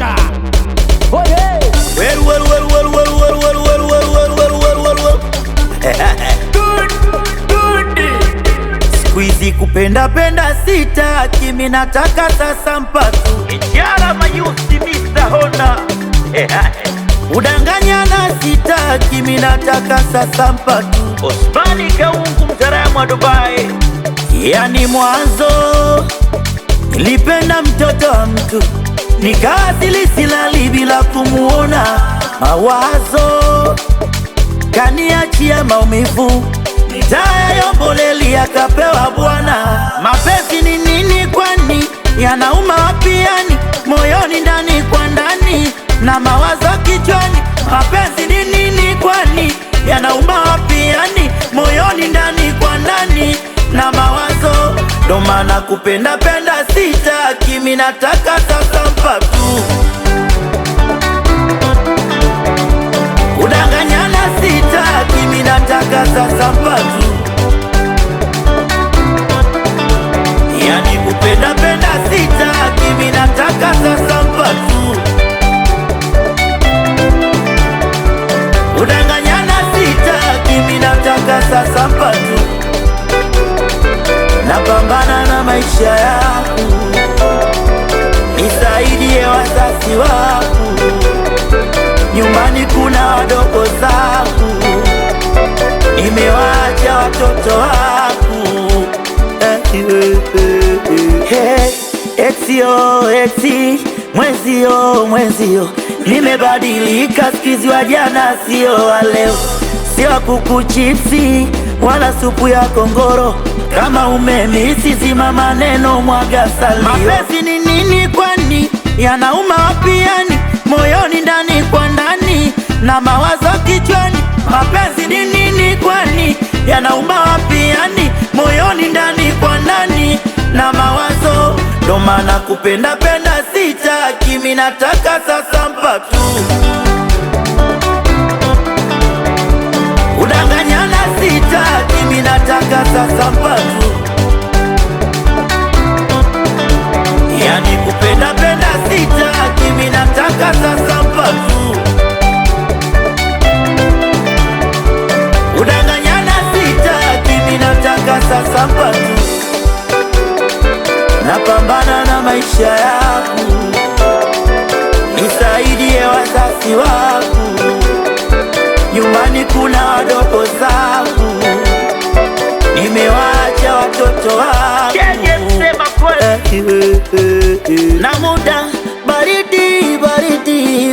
Marota. Oh yeah. Squeezy kupenda penda sitaki, mimi nataka sasa mpatu. Ijara mayusi Mr. Honda. Udanganyana sitaki, mimi nataka sasa mpatu. Osmani Kaungu mzaramu wa Dubai. Yani mwanzo nilipenda mtoto wa mtu, nikawasili silali bila kumuona. Mawazo kaniachia maumivu, nitaya yomboleli akapewa bwana. Mapenzi ni nini kwani? Yanauma wapi yani? Moyoni ndani kwa ndani na mawazo kichwani. Mapenzi ni nini kwani? Yanauma wapi yani? Moyoni ndani kwa ndani na mawazo. Ndo maana kupenda penda sitaki, mimi nataka sasa mpatu. Udanganyana sitaki, mimi nataka sasa mpatu. Yani kupenda penda sitaki, mimi nataka sasa mpatu. Udanganyana sitaki, mimi nataka sasa mpatu. Napambana na maisha yangu, nisaidie wazazi wangu, nyumbani kuna wadogo zangu, nimewaacha watoto wangu. Hey, eti mwenzio, nimebadilika sikizi, wa jana sio wa leo, sio kuku chipsi wala supu ya kongoro. Kama umemisi zima maneno mwaga salio. Mapenzi ni nini kwani? Yanauma wapi yani? Moyoni ndani kwa ndani na mawazo kichwani. Mapenzi ni nini kwani? Yanauma wapi yani? Moyoni ndani kwa ndani na mawazo. Ndo maana kupenda penda sitaki, mimi nataka sasa mpatu. Udanganyana sitaki, mimi nataka sasa mpatu. Yani kupenda penda sitaki, mimi nataka sasa mpatu. Udanganyana sitaki, mimi nataka sasa mpatu. Napambana na maisha yangu, nisaidie wazazi wangu, nyumbani kuna wadogo zangu, nimewaacha watoto wangu. Na muda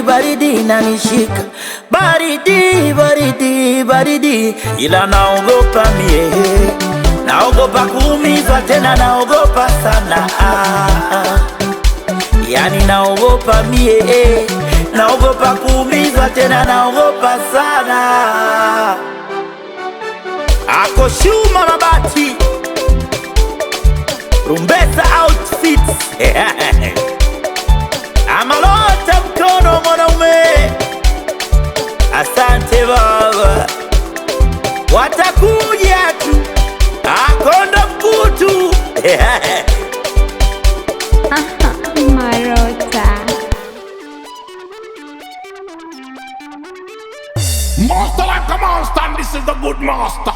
baridi nanishika, baridi, ila naogopa mie, naogopa kuumizwa tena, naogopa sana. Yani naogopa mie, naogopa kuumizwa tena, naogopa sana. Ako Shuma Mabati, Rumbesa Outfits. Amalota mkono mwanaume. Asante baba, watakuja tu, akonda mkutu. Marota. Master like a monster, and this is the good master.